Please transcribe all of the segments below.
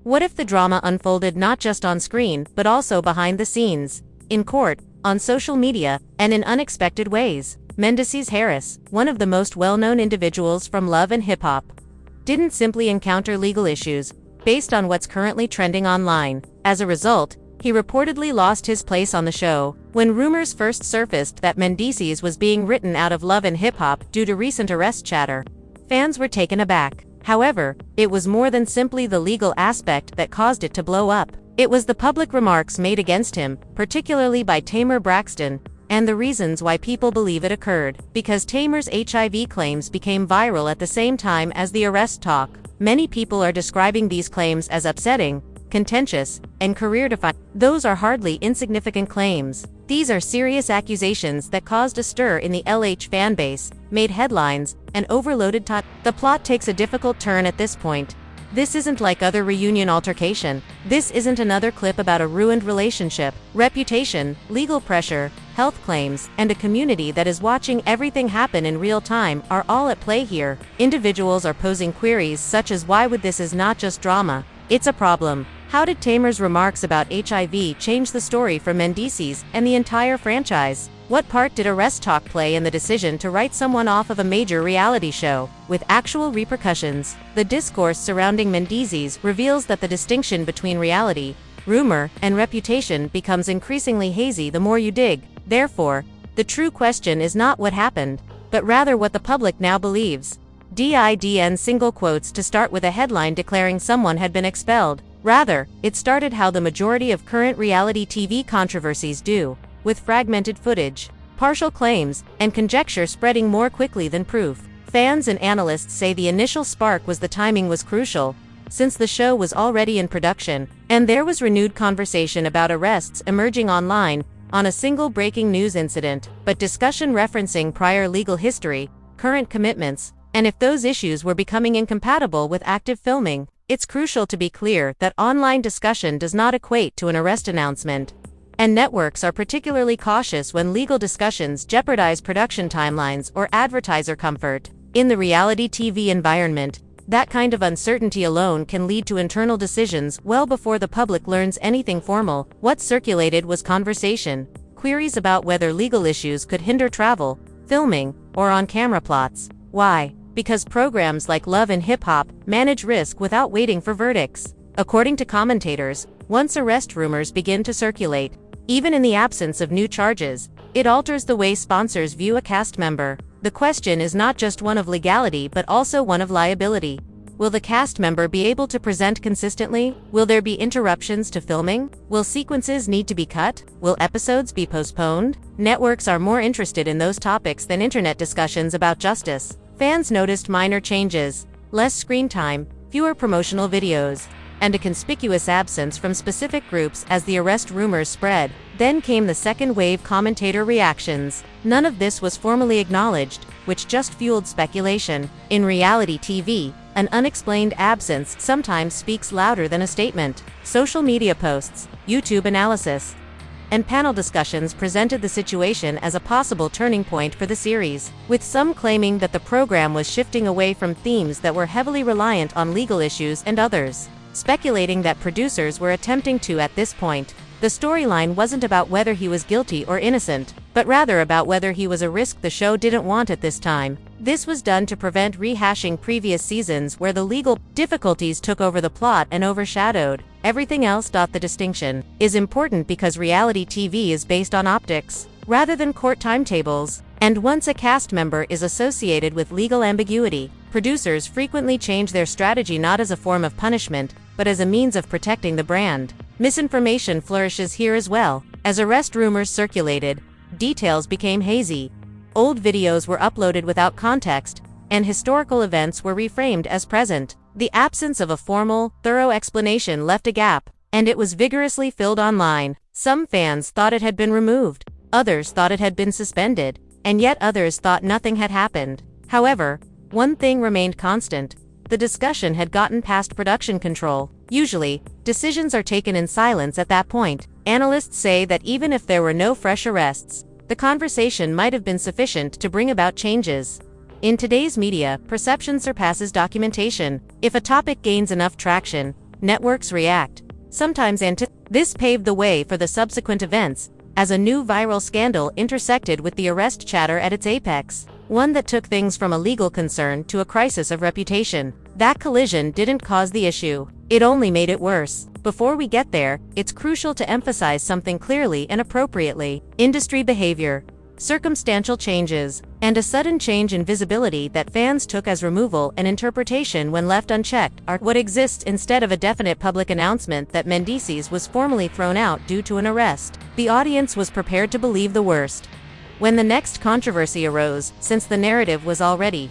What if the drama unfolded not just on screen, but also behind the scenes, in court, on social media, and in unexpected ways? Mendeecees Harris, one of the most well-known individuals from Love and Hip Hop, didn't simply encounter legal issues based on what's currently trending online. As a result, he reportedly lost his place on the show. When rumors first surfaced that Mendeecees was being written out of Love and Hip Hop due to recent arrest chatter, fans were taken aback. However, it was more than simply the legal aspect that caused it to blow up. It was the public remarks made against him, particularly by Tamar Braxton, and the reasons why people believe it occurred. Because Tamar's HIV claims became viral at the same time as the arrest talk, many people are describing these claims as upsetting, contentious, and career-defining. Those are hardly insignificant claims. These are serious accusations that caused a stir in the LH fanbase, made headlines, and overloaded time. The plot takes a difficult turn at this point. This isn't like other reunion altercation. This isn't another clip about a ruined relationship. Reputation, legal pressure, health claims, and a community that is watching everything happen in real time are all at play here. Individuals are posing queries such as, why would this is not just drama? It's a problem. How did Tamar's remarks about HIV change the story for Mendeecees and the entire franchise? What part did arrest talk play in the decision to write someone off of a major reality show, with actual repercussions? The discourse surrounding Mendeecees reveals that the distinction between reality, rumor, and reputation becomes increasingly hazy the more you dig. Therefore, the true question is not what happened, but rather what the public now believes. DIDN single quotes to start with a headline declaring someone had been expelled. Rather, it started how the majority of current reality TV controversies do, with fragmented footage, partial claims, and conjecture spreading more quickly than proof. Fans and analysts say the initial spark was the timing was crucial, since the show was already in production, and there was renewed conversation about arrests emerging online on a single breaking news incident, but discussion referencing prior legal history, current commitments, and if those issues were becoming incompatible with active filming. It's crucial to be clear that online discussion does not equate to an arrest announcement, and networks are particularly cautious when legal discussions jeopardize production timelines or advertiser comfort. In the reality TV environment, that kind of uncertainty alone can lead to internal decisions well before the public learns anything formal. What circulated was conversation, queries about whether legal issues could hinder travel, filming, or on-camera plots. Why? Because programs like Love and Hip Hop manage risk without waiting for verdicts. According to commentators, once arrest rumors begin to circulate, even in the absence of new charges, it alters the way sponsors view a cast member. The question is not just one of legality but also one of liability. Will the cast member be able to present consistently? Will there be interruptions to filming? Will sequences need to be cut? Will episodes be postponed? Networks are more interested in those topics than internet discussions about justice. Fans noticed minor changes, less screen time, fewer promotional videos, and a conspicuous absence from specific groups as the arrest rumors spread. Then came the second wave commentator reactions. None of this was formally acknowledged, which just fueled speculation. In reality TV, an unexplained absence sometimes speaks louder than a statement. Social media posts, YouTube analysis, and panel discussions presented the situation as a possible turning point for the series, with some claiming that the program was shifting away from themes that were heavily reliant on legal issues and others speculating that producers were attempting to. At this point, the storyline wasn't about whether he was guilty or innocent, but rather about whether he was a risk the show didn't want at this time. This was done to prevent rehashing previous seasons where the legal difficulties took over the plot and overshadowed everything else. The distinction is important because reality TV is based on optics, rather than court timetables, and once a cast member is associated with legal ambiguity, producers frequently change their strategy not as a form of punishment, but as a means of protecting the brand. Misinformation flourishes here as well. As arrest rumors circulated, details became hazy. Old videos were uploaded without context, and historical events were reframed as present. The absence of a formal, thorough explanation left a gap, and it was vigorously filled online. Some fans thought it had been removed, others thought it had been suspended, and yet others thought nothing had happened. However, one thing remained constant: the discussion had gotten past production control. Usually, decisions are taken in silence at that point. Analysts say that even if there were no fresh arrests, the conversation might have been sufficient to bring about changes. In today's media, perception surpasses documentation. If a topic gains enough traction, networks react. Sometimes this paved the way for the subsequent events, as a new viral scandal intersected with the arrest chatter at its apex, one that took things from a legal concern to a crisis of reputation. That collision didn't cause the issue, it only made it worse. Before we get there, it's crucial to emphasize something clearly and appropriately. Industry behavior, circumstantial changes, and a sudden change in visibility that fans took as removal and interpretation when left unchecked are what exists instead of a definite public announcement that Mendeecees was formally thrown out due to an arrest. The audience was prepared to believe the worst. When the next controversy arose, since the narrative was already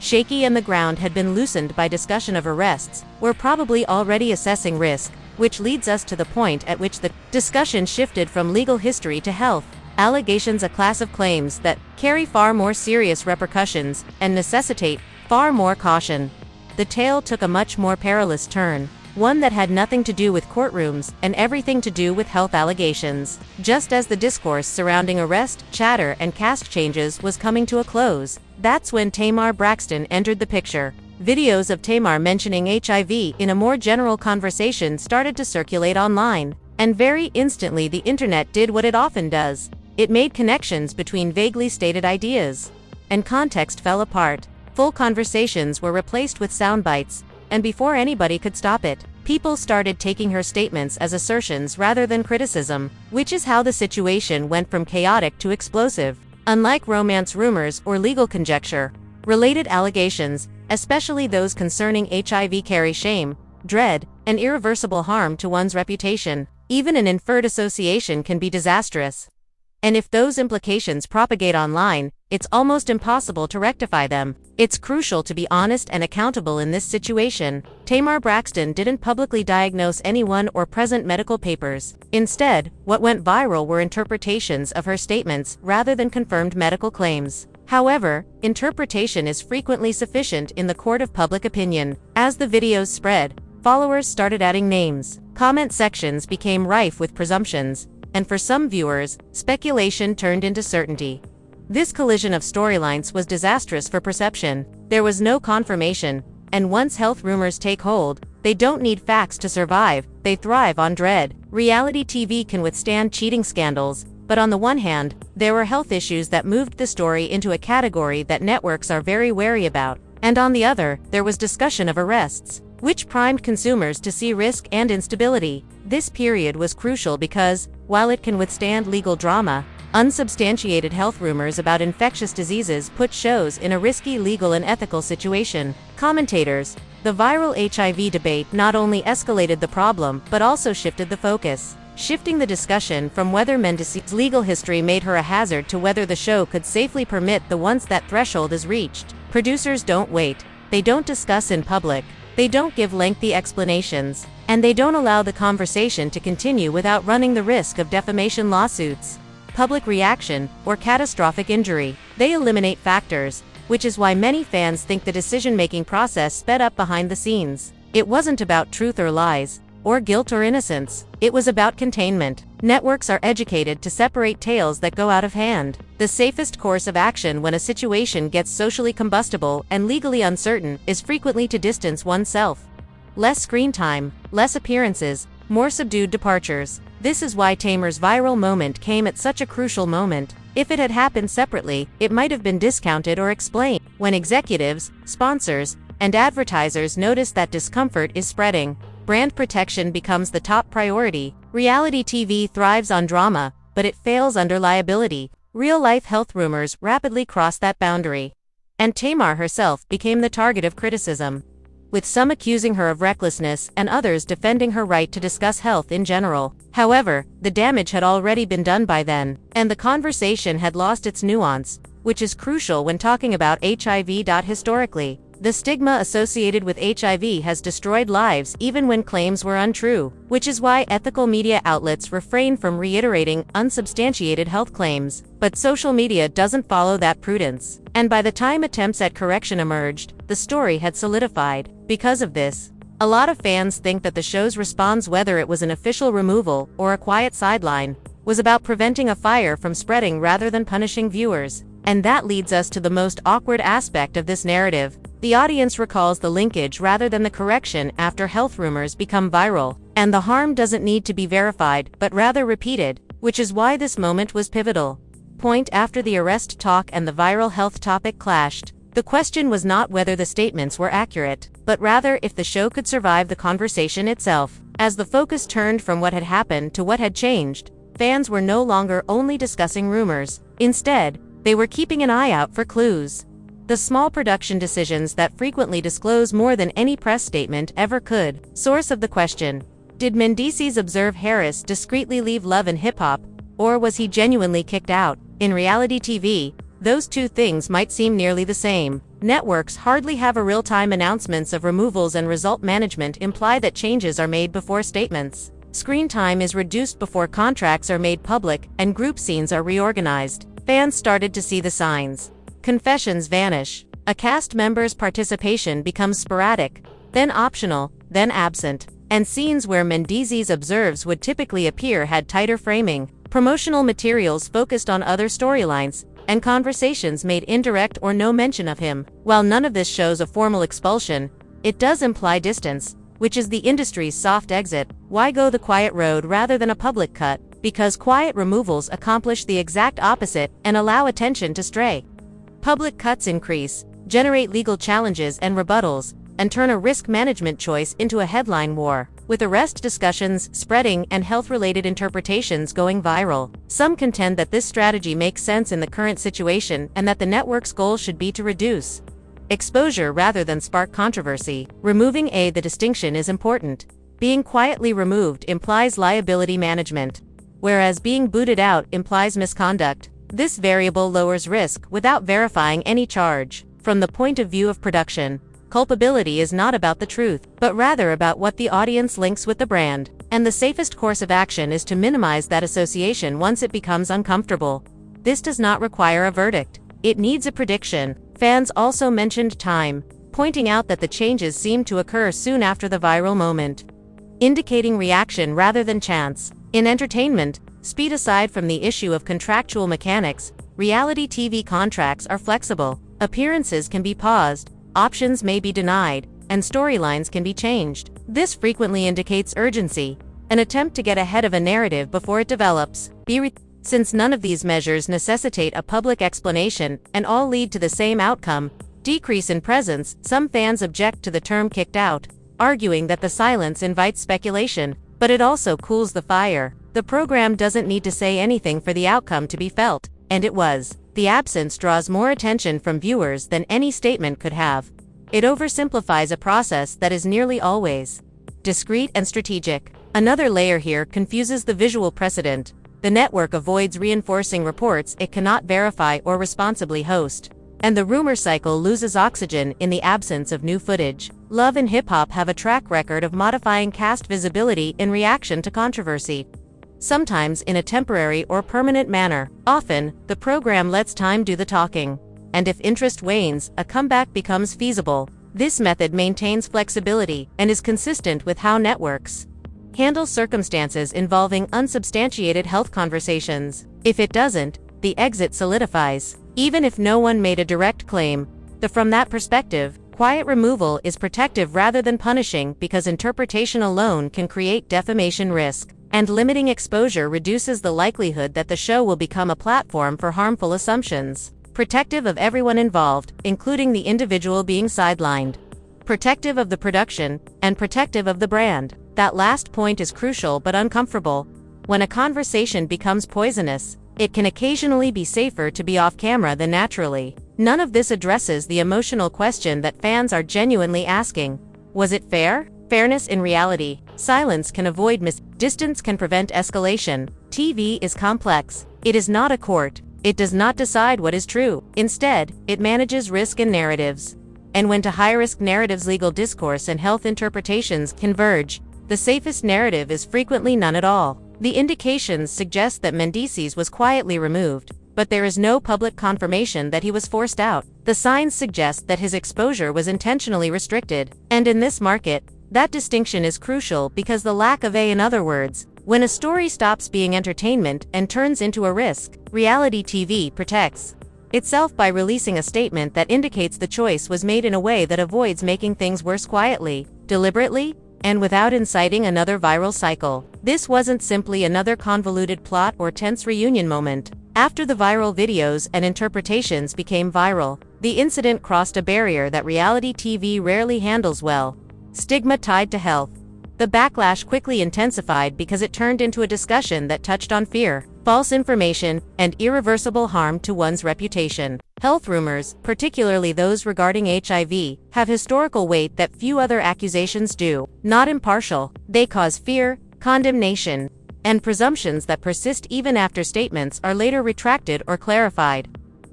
shaky and the ground had been loosened by discussion of arrests, we're probably already assessing risk, which leads us to the point at which the discussion shifted from legal history to health allegations, a class of claims that carry far more serious repercussions and necessitate far more caution. The tale took a much more perilous turn, one that had nothing to do with courtrooms and everything to do with health allegations. Just as the discourse surrounding arrest, chatter, and cast changes was coming to a close, that's when Tamar Braxton entered the picture. Videos of Tamar mentioning HIV in a more general conversation started to circulate online, and very instantly the internet did what it often does. It made connections between vaguely stated ideas, and context fell apart. Full conversations were replaced with sound bites, and before anybody could stop it, people started taking her statements as assertions rather than criticism, which is how the situation went from chaotic to explosive. Unlike romance rumors or legal conjecture, related allegations, especially those concerning HIV, carry shame, dread, and irreversible harm to one's reputation. Even an inferred association can be disastrous. And if those implications propagate online, it's almost impossible to rectify them. It's crucial to be honest and accountable in this situation. Tamar Braxton didn't publicly diagnose anyone or present medical papers. Instead, what went viral were interpretations of her statements rather than confirmed medical claims. However, interpretation is frequently sufficient in the court of public opinion. As the videos spread, followers started adding names. Comment sections became rife with presumptions, and for some viewers, speculation turned into certainty. This collision of storylines was disastrous for perception. There was no confirmation, and once health rumors take hold, they don't need facts to survive, they thrive on dread. Reality TV can withstand cheating scandals, but on the one hand, there were health issues that moved the story into a category that networks are very wary about, and on the other, there was discussion of arrests, which primed consumers to see risk and instability. This period was crucial because, while it can withstand legal drama, unsubstantiated health rumors about infectious diseases put shows in a risky legal and ethical situation. Commentators, the viral HIV debate not only escalated the problem but also shifted the focus, shifting the discussion from whether Mendeecees' legal history made her a hazard to whether the show could safely permit the once that threshold is reached. Producers don't wait, they don't discuss in public, they don't give lengthy explanations, and they don't allow the conversation to continue without running the risk of defamation lawsuits, public reaction, or catastrophic injury. They eliminate factors, which is why many fans think the decision-making process sped up behind the scenes. It wasn't about truth or lies, or guilt or innocence. It was about containment. Networks are educated to separate tales that go out of hand. The safest course of action when a situation gets socially combustible and legally uncertain is frequently to distance oneself. Less screen time, less appearances, more subdued departures. This is why Tamar's viral moment came at such a crucial moment. If it had happened separately, it might have been discounted or explained. When executives, sponsors, and advertisers notice that discomfort is spreading, brand protection becomes the top priority. Reality TV thrives on drama, but it fails under liability. Real-life health rumors rapidly cross that boundary, and Tamar herself became the target of criticism, with some accusing her of recklessness and others defending her right to discuss health in general. However, the damage had already been done by then, and the conversation had lost its nuance, which is crucial when talking about HIV. Historically, the stigma associated with HIV has destroyed lives even when claims were untrue, which is why ethical media outlets refrain from reiterating unsubstantiated health claims. But social media doesn't follow that prudence, and by the time attempts at correction emerged, the story had solidified. Because of this, a lot of fans think that the show's response, whether it was an official removal or a quiet sideline, was about preventing a fire from spreading rather than punishing viewers. And that leads us to the most awkward aspect of this narrative. The audience recalls the linkage rather than the correction after health rumors become viral, and the harm doesn't need to be verified but rather repeated, which is why this moment was pivotal. Point after the arrest talk and the viral health topic clashed. The question was not whether the statements were accurate, but rather if the show could survive the conversation itself. As the focus turned from what had happened to what had changed, fans were no longer only discussing rumors. Instead, they were keeping an eye out for clues. The small production decisions that frequently disclose more than any press statement ever could. Source of the question: did Mendeecees observe Harris discreetly leave Love and Hip Hop, or was he genuinely kicked out? In reality TV, those two things might seem nearly the same. Networks hardly have a real-time announcements of removals, and result management imply that changes are made before statements. Screen time is reduced before contracts are made public, and group scenes are reorganized. Fans started to see the signs. Confessions vanish. A cast member's participation becomes sporadic, then optional, then absent. And scenes where Mendeecees observes would typically appear had tighter framing. Promotional materials focused on other storylines, and conversations made indirect or no mention of him. While none of this shows a formal expulsion, it does imply distance, which is the industry's soft exit. Why go the quiet road rather than a public cut? Because quiet removals accomplish the exact opposite and allow attention to stray. Public cuts increase, generate legal challenges and rebuttals, and turn a risk management choice into a headline war, with arrest discussions spreading and health-related interpretations going viral. Some contend that this strategy makes sense in the current situation and that the network's goal should be to reduce exposure rather than spark controversy. Removing the distinction is important. Being quietly removed implies liability management, whereas being booted out implies misconduct. This variable lowers risk without verifying any charge. From the point of view of production, culpability is not about the truth, but rather about what the audience links with the brand. And the safest course of action is to minimize that association once it becomes uncomfortable. This does not require a verdict. It needs a prediction. Fans also mentioned time, pointing out that the changes seemed to occur soon after the viral moment, indicating reaction rather than chance. In entertainment, speed aside from the issue of contractual mechanics, reality TV contracts are flexible. Appearances can be paused, options may be denied, and storylines can be changed. This frequently indicates urgency, an attempt to get ahead of a narrative before it develops. Since none of these measures necessitate a public explanation and all lead to the same outcome, decrease in presence, some fans object to the term kicked out, arguing that the silence invites speculation, but it also cools the fire. The program doesn't need to say anything for the outcome to be felt, and it was. The absence draws more attention from viewers than any statement could have. It oversimplifies a process that is nearly always discreet and strategic. Another layer here confuses the visual precedent. The network avoids reinforcing reports it cannot verify or responsibly host, and the rumor cycle loses oxygen in the absence of new footage. Love and Hip Hop have a track record of modifying cast visibility in reaction to controversy, sometimes in a temporary or permanent manner. Often, the program lets time do the talking, and if interest wanes, a comeback becomes feasible. This method maintains flexibility and is consistent with how networks handle circumstances involving unsubstantiated health conversations. If it doesn't, the exit solidifies, even if no one made a direct claim. From that perspective, quiet removal is protective rather than punishing, because interpretation alone can create defamation risk, and limiting exposure reduces the likelihood that the show will become a platform for harmful assumptions. Protective of everyone involved, including the individual being sidelined. Protective of the production, and protective of the brand. That last point is crucial but uncomfortable. When a conversation becomes poisonous, it can occasionally be safer to be off camera than naturally. None of this addresses the emotional question that fans are genuinely asking. Was it fair? Fairness in reality. Silence can avoid distance can prevent escalation. TV is complex. It is not a court. It does not decide what is true. Instead, it manages risk and narratives. And when to high-risk narratives legal discourse and health interpretations converge, the safest narrative is frequently none at all. The indications suggest that Mendeecees was quietly removed, but there is no public confirmation that he was forced out. The signs suggest that his exposure was intentionally restricted, and in this market, that distinction is crucial because the lack of in other words, when a story stops being entertainment and turns into a risk, reality TV protects itself by releasing a statement that indicates the choice was made in a way that avoids making things worse quietly, deliberately, and without inciting another viral cycle. This wasn't simply another convoluted plot or tense reunion moment. After the viral videos and interpretations became viral, the incident crossed a barrier that reality TV rarely handles well: stigma tied to health. The backlash quickly intensified because it turned into a discussion that touched on fear, false information, and irreversible harm to one's reputation. Health rumors, particularly those regarding HIV, have historical weight that few other accusations do. Not impartial, they cause fear, condemnation, and presumptions that persist even after statements are later retracted or clarified.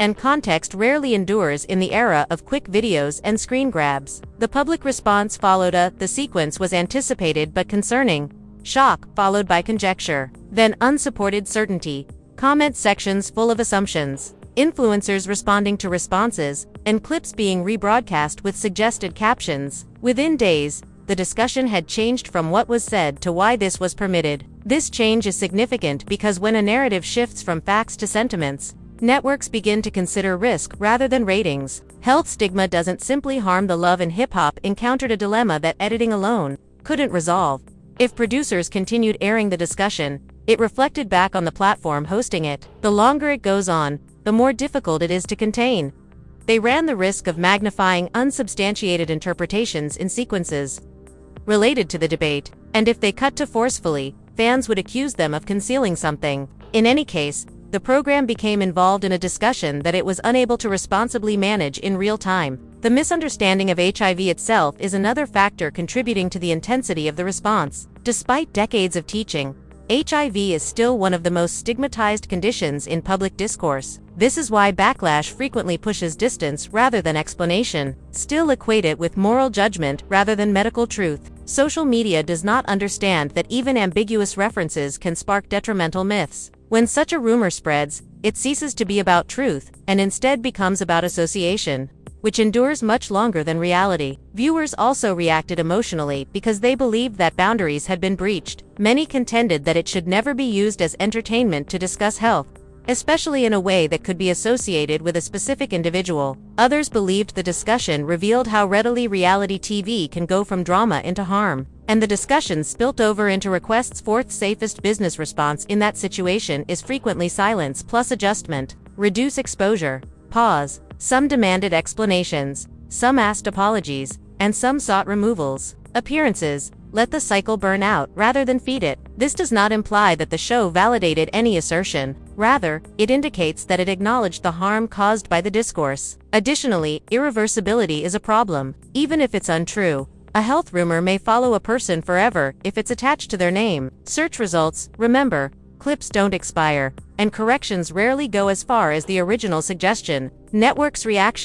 And context rarely endures in the era of quick videos and screen grabs. The public response followed the sequence was anticipated but concerning: shock followed by conjecture, then unsupported certainty, comment sections full of assumptions, influencers responding to responses, and clips being rebroadcast with suggested captions. Within days, the discussion had changed from what was said to why this was permitted. This change is significant because when a narrative shifts from facts to sentiments, networks begin to consider risk rather than ratings. Health stigma doesn't simply harm the love, and hip-hop encountered a dilemma that editing alone couldn't resolve. If producers continued airing the discussion, it reflected back on the platform hosting it. The longer it goes on, the more difficult it is to contain. They ran the risk of magnifying unsubstantiated interpretations in sequences related to the debate, and if they cut too forcefully, fans would accuse them of concealing something. In any case, the program became involved in a discussion that it was unable to responsibly manage in real time. The misunderstanding of HIV itself is another factor contributing to the intensity of the response. Despite decades of teaching, HIV is still one of the most stigmatized conditions in public discourse. This is why backlash frequently pushes distance rather than explanation. Still equate it with moral judgment rather than medical truth. Social media does not understand that even ambiguous references can spark detrimental myths. When such a rumor spreads, it ceases to be about truth and instead becomes about association, which endures much longer than reality. Viewers also reacted emotionally because they believed that boundaries had been breached. Many contended that it should never be used as entertainment to discuss health, especially in a way that could be associated with a specific individual. Others believed the discussion revealed how readily reality TV can go from drama into harm, and the discussion spilt over into requests. Fourth safest business response in that situation is frequently silence plus adjustment. Reduce exposure. Pause. Some demanded explanations, some asked apologies, and some sought removals. Appearances. Let the cycle burn out rather than feed it. This does not imply that the show validated any assertion. Rather, it indicates that it acknowledged the harm caused by the discourse. Additionally, irreversibility is a problem. Even if it's untrue, a health rumor may follow a person forever if it's attached to their name. Search results. Remember, clips don't expire, and corrections rarely go as far as the original suggestion. Networks' reaction